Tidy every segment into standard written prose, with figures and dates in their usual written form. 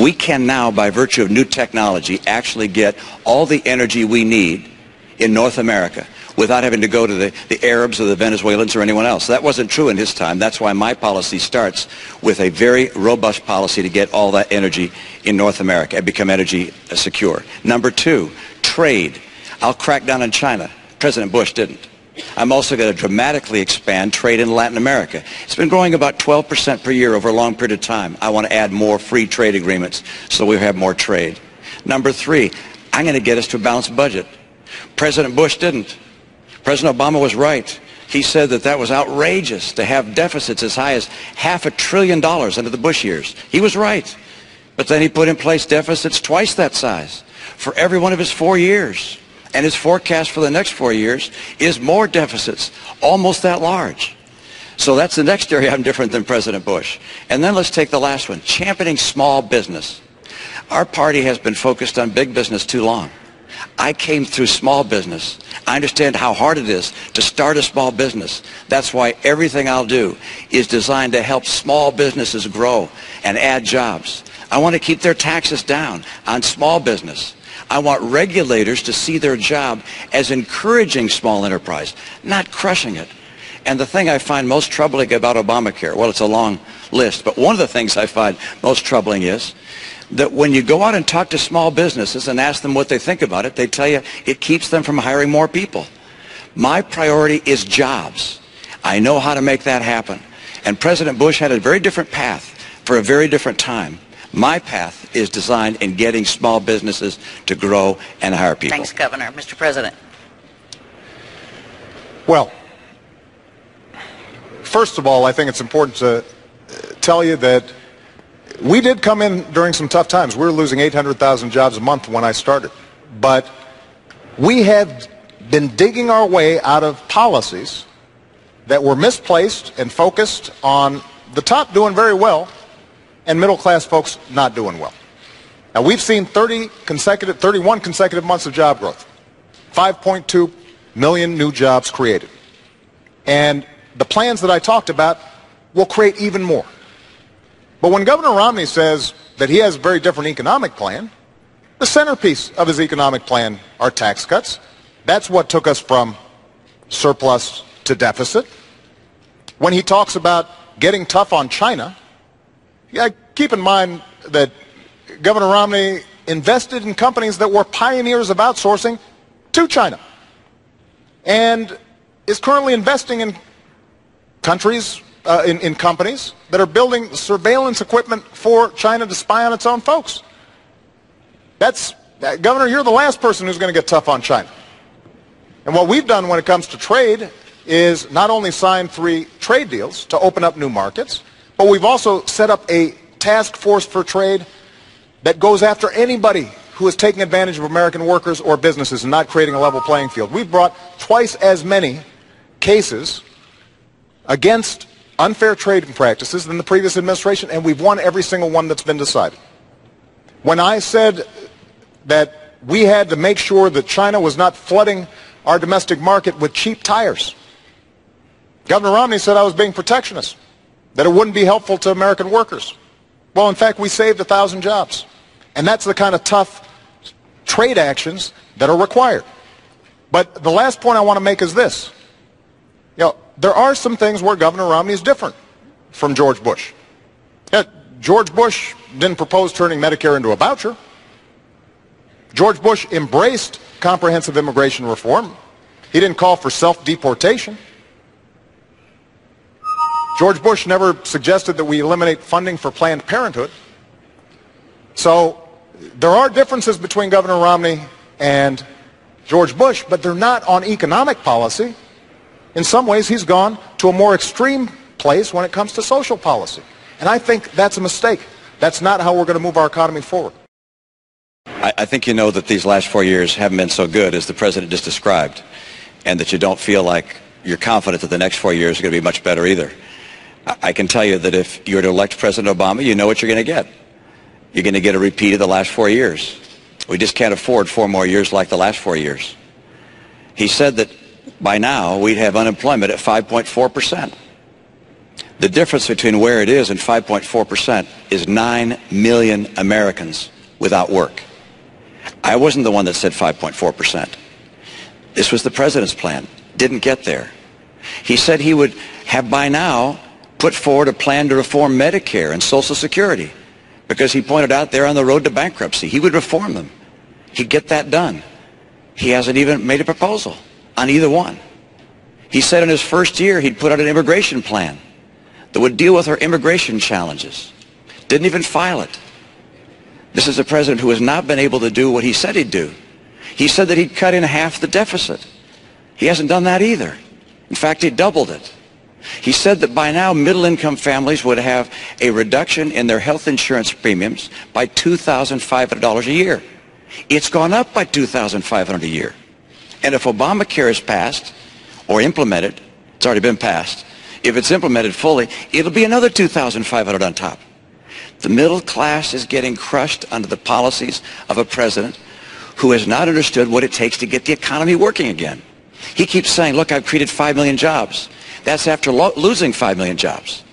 We can now, by virtue of new technology, actually get all the energy we need in North America without having to go to the Arabs or the Venezuelans or anyone else. That wasn't true in his time. That's why my policy starts with a very robust policy to get all that energy in North America and become energy secure. Number two, trade. I'll crack down on China. President Bush didn't. I'm also going to dramatically expand trade in Latin America. It's been growing about 12% per year over a long period of time. I want to add more free trade agreements so we have more trade. Number three, I'm going to get us to a balanced budget. President Bush didn't. President Obama was right. He said that that was outrageous to have deficits as high as $500 billion under the Bush years. He was right. But then he put in place deficits twice that size for every one of his 4 years. And his forecast for the next 4 years is more deficits, almost that large. So that's the next area I'm different than President Bush. And then let's take the last one, championing small business. Our party has been focused on big business too long. I came through small business. I understand how hard it is to start a small business. That's why everything I'll do is designed to help small businesses grow and add jobs. I want to keep their taxes down on small business. I want regulators to see their job as encouraging small enterprise, not crushing it. And the thing I find most troubling about Obamacare, well, it's a long list, but one of the things I find most troubling is that when you go out and talk to small businesses and ask them what they think about it, they tell you it keeps them from hiring more people. My priority is jobs. I know how to make that happen. And President Bush had a very different path for a very different time. My path is designed in getting small businesses to grow and hire people. Thanks, Governor. Mr. President. Well, first of all, I think it's important to tell you that we did come in during some tough times. We were losing 800,000 jobs a month when I started. But we have been digging our way out of policies that were misplaced and focused on the top doing very well and middle-class folks not doing well. Now, we've seen 31 consecutive months of job growth, 5.2 million new jobs created. And the plans that I talked about will create even more. But when Governor Romney says that he has a very different economic plan, the centerpiece of his economic plan are tax cuts. That's what took us from surplus to deficit. When he talks about getting tough on China, yeah, keep in mind that Governor Romney invested in companies that were pioneers of outsourcing to China and is currently investing in countries, in companies that are building surveillance equipment for China to spy on its own folks. Governor, you're the last person who's going to get tough on China. And what we've done when it comes to trade is not only sign 3 trade deals to open up new markets, but we've also set up a task force for trade that goes after anybody who is taking advantage of American workers or businesses and not creating a level playing field. We've brought twice as many cases against unfair trading practices than the previous administration, and we've won every single one that's been decided. When I said that we had to make sure that China was not flooding our domestic market with cheap tires, Governor Romney said I was being protectionist, that it wouldn't be helpful to American workers. Well, in fact, we saved 1,000 jobs. And that's the kind of tough trade actions that are required. But the last point I want to make is this. You know, there are some things where Governor Romney is different from George Bush. Yeah, George Bush didn't propose turning Medicare into a voucher. George Bush embraced comprehensive immigration reform. He didn't call for self-deportation. George Bush never suggested that we eliminate funding for Planned Parenthood. So there are differences between Governor Romney and George Bush, but they're not on economic policy. In some ways, he's gone to a more extreme place when it comes to social policy. And I think that's a mistake. That's not how we're going to move our economy forward. I think you know that these last 4 years haven't been so good as the president just described, and that you don't feel like you're confident that the next 4 years are going to be much better either. I can tell you that if you were to elect President Obama, you know what you're going to get. You're going to get a repeat of the last 4 years. We just can't afford 4 more years like the last 4 years. He said that by now we'd have unemployment at 5.4%. The difference between where it is and 5.4% is 9 million Americans without work. I wasn't the one that said 5.4%. This was the president's plan. Didn't get there. He said he would have by now put forward a plan to reform Medicare and Social Security because he pointed out they're on the road to bankruptcy. He would reform them. He'd get that done. He hasn't even made a proposal on either one. He said in his first year he'd put out an immigration plan that would deal with our immigration challenges. Didn't even file it. This is a president who has not been able to do what he said he'd do. He said that he'd cut in half the deficit. He hasn't done that either. In fact, he doubled it. He said that by now middle-income families would have a reduction in their health insurance premiums by $2,500 a year. It's gone up by $2,500 a year. And if Obamacare is passed or implemented, it's already been passed, if it's implemented fully, it'll be another $2,500 on top. The middle class is getting crushed under the policies of a president who has not understood what it takes to get the economy working again. He keeps saying, look, I've created 5 million jobs. That's after losing 5 million jobs.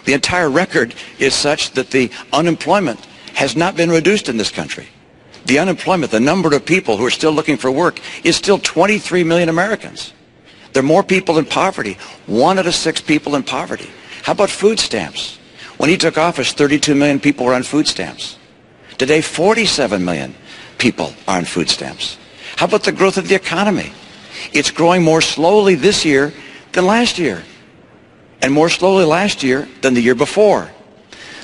The entire record is such that the unemployment has not been reduced in this country. The unemployment, the number of people who are still looking for work, is still 23 million Americans. There are more people in poverty. 1 out of 6 people in poverty. How about food stamps? When he took office, 32 million people were on food stamps. Today, 47 million people are on food stamps. How about the growth of the economy? It's growing more slowly this year than last year, and more slowly last year than the year before.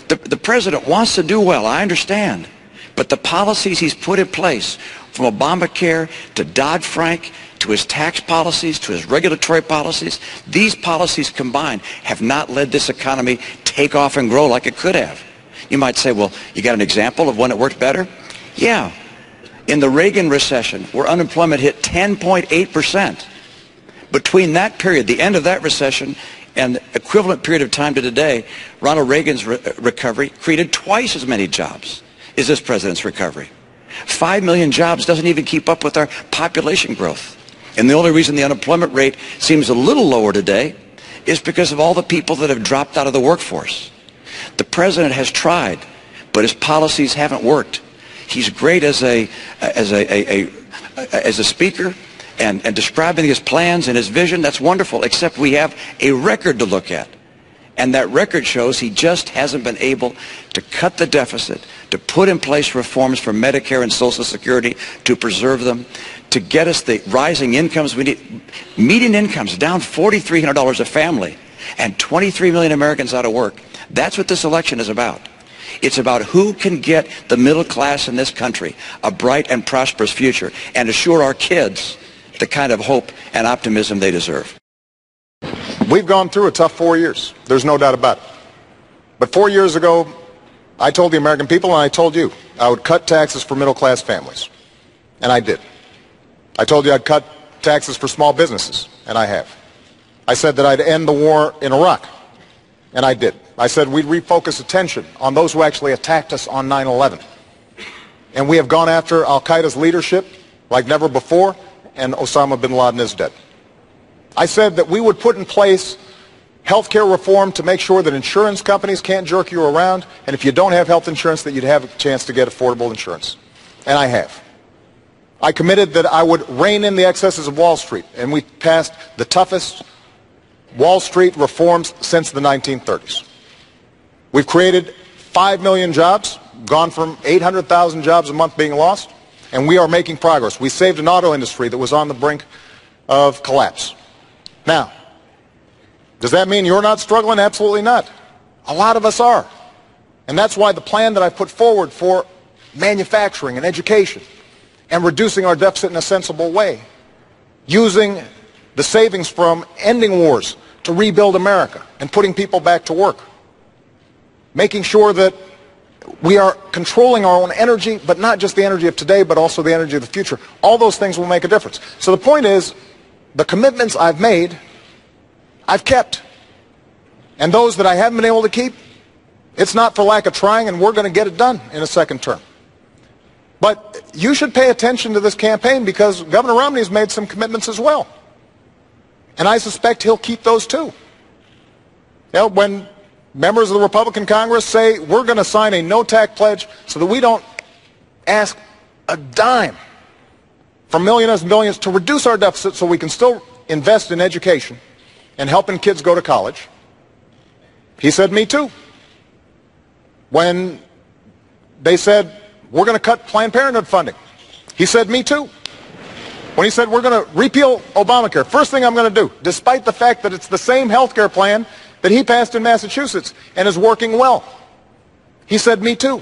The president wants to do well, I understand, but the policies he's put in place, from Obamacare to Dodd-Frank to his tax policies to his regulatory policies, these policies combined have not led this economy take off and grow like it could have. You might say, well, you got an example of when it worked better? Yeah. In the Reagan recession, where unemployment hit 10.8%, between that period, the end of that recession, and the equivalent period of time to today, Ronald Reagan's recovery created twice as many jobs as this president's recovery. 5 million jobs doesn't even keep up with our population growth. And the only reason the unemployment rate seems a little lower today is because of all the people that have dropped out of the workforce. The president has tried, but his policies haven't worked. He's great as a speaker and describing his plans and his vision. That's wonderful, except we have a record to look at. And that record shows he just hasn't been able to cut the deficit, to put in place reforms for Medicare and Social Security, to preserve them, to get us the rising incomes we need. Median incomes down $4,300 a family, and 23 million Americans out of work. That's what this election is about. It's about who can get the middle class in this country a bright and prosperous future and assure our kids the kind of hope and optimism they deserve. We've gone through a tough 4 years. There's no doubt about it. But 4 years ago, I told the American people, and I told you, I would cut taxes for middle-class families. And I did. I told you I'd cut taxes for small businesses, and I have. I said that I'd end the war in Iraq, and I did. I said we'd refocus attention on those who actually attacked us on 9/11. And we have gone after al-Qaeda's leadership like never before, and Osama bin Laden is dead. I said that we would put in place health care reform to make sure that insurance companies can't jerk you around, and if you don't have health insurance, that you'd have a chance to get affordable insurance. And I have. I committed that I would rein in the excesses of Wall Street, and we passed the toughest Wall Street reforms since the 1930s. We've created 5 million jobs, gone from 800,000 jobs a month being lost, and we are making progress. We saved an auto industry that was on the brink of collapse. Now, does that mean you're not struggling? Absolutely not. A lot of us are. And that's why the plan that I put forward for manufacturing and education and reducing our deficit in a sensible way, using the savings from ending wars to rebuild America and putting people back to work, making sure that we are controlling our own energy, but not just the energy of today, but also the energy of the future. All those things will make a difference. So the point is, the commitments I've made, I've kept. And those that I haven't been able to keep, it's not for lack of trying, and we're going to get it done in a second term. But you should pay attention to this campaign, because Governor Romney has made some commitments as well. And I suspect he'll keep those too. You know, when members of the Republican Congress say we're going to sign a no-tax pledge so that we don't ask a dime from millionaires and billionaires to reduce our deficit so we can still invest in education and helping kids go to college. He said, me too. When they said, we're going to cut Planned Parenthood funding, he said, me too. When he said, we're going to repeal Obamacare, first thing I'm going to do, despite the fact that it's the same health care plan that he passed in Massachusetts and is working well, he said, me too.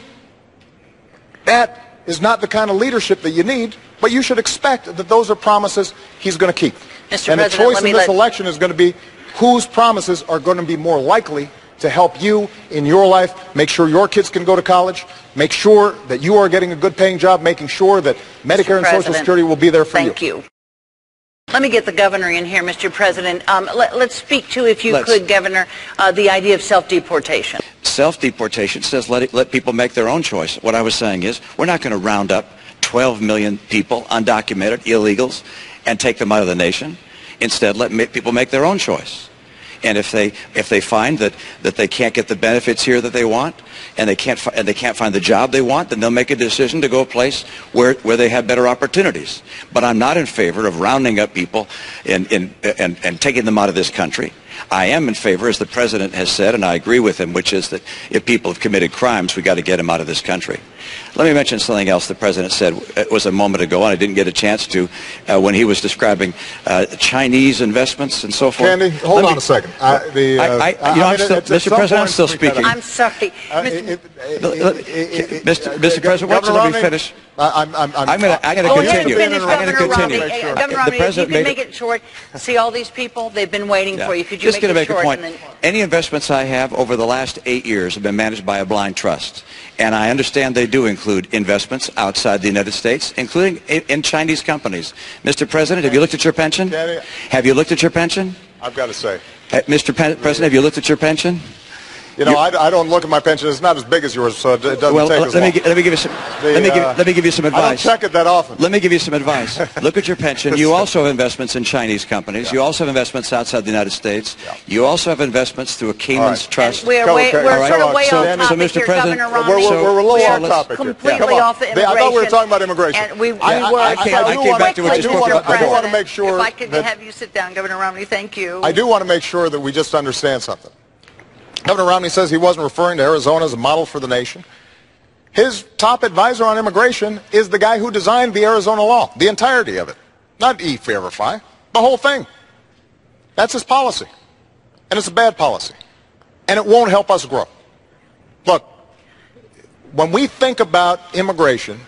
That is not the kind of leadership that you need, but you should expect that those are promises he's going to keep. Mr. And President, the choice in this election is going to be whose promises are going to be more likely to help you in your life, make sure your kids can go to college, make sure that you are getting a good paying job, making sure that Medicare and Social Security will be there for you. Thank you. Let me get the governor in here, Mr. President. Let's speak to, if you could, Governor, the idea of self-deportation. Self-deportation says let people make their own choice. What I was saying is we're not going to round up 12 million people, undocumented, illegals, and take them out of the nation. Instead, let people make their own choice. And if they find that they can't get the benefits here that they want, and they can't find the job they want, then they'll make a decision to go a place where they have better opportunities. But I'm not in favor of rounding up people and taking them out of this country. I am in favor, as the President has said, and I agree with him, which is that if people have committed crimes, we've got to get them out of this country. Let me mention something else the President said. It was a moment ago, and I didn't get a chance to, when he was describing Chinese investments and so forth. Candy, hold on a second. Mr. President, I'm still speaking. I'm sorry. Mr. President, why don't you let me finish? I'm going to continue. I'm going to continue. Governor Romney, if you can make it short. See all these people? They've been waiting for you. Could you Just going to make a point. Any investments I have over the last 8 years have been managed by a blind trust. And I understand they do include investments outside the United States, including in Chinese companies. Mr. President, have you looked at your pension? Have you looked at your pension? I've got to say. Mr. President, have you looked at your pension? You know, I don't look at my pension. It's not as big as yours, so it doesn't take as long. Let me give you some. Let me give you some advice. I don't check it that often. Let me give you some advice. Look at your pension. You also have investments in Chinese companies. You also have investments outside the United States. You also have investments through a Cayman's trust. We're sort of way off topic. So, Mr. President, we're a little off topic. Completely off the immigration. I thought we were talking about immigration. I came back to what you spoke about before. I do want to make sure. If I could have you sit down, Governor Romney, thank you. I do want to make sure that we just understand something. Governor Romney says he wasn't referring to Arizona as a model for the nation. His top advisor on immigration is the guy who designed the Arizona law, the entirety of it. Not E-Verify, the whole thing. That's his policy. And it's a bad policy. And it won't help us grow. Look, when we think about immigration,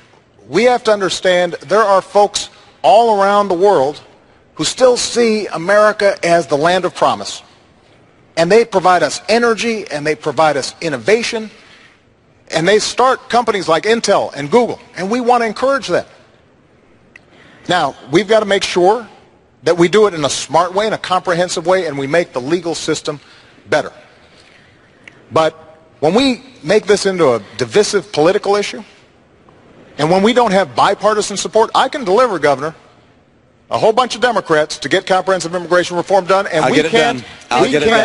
we have to understand there are folks all around the world who still see America as the land of promise. And they provide us energy, and they provide us innovation, and they start companies like Intel and Google, and we want to encourage them. Now, we've got to make sure that we do it in a smart way, in a comprehensive way, and we make the legal system better. But when we make this into a divisive political issue, and when we don't have bipartisan support, I can deliver, Governor, a whole bunch of Democrats to get comprehensive immigration reform done, and I'll get it done.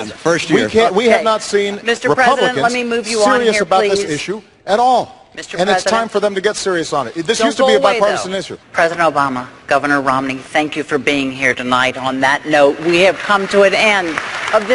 First year. We have not seen Mr. President, let me move you on serious here, about please. this issue at all. And it's time for them to get serious on it. This used to be a bipartisan issue. President Obama, Governor Romney, thank you for being here tonight. On that note, we have come to an end of this.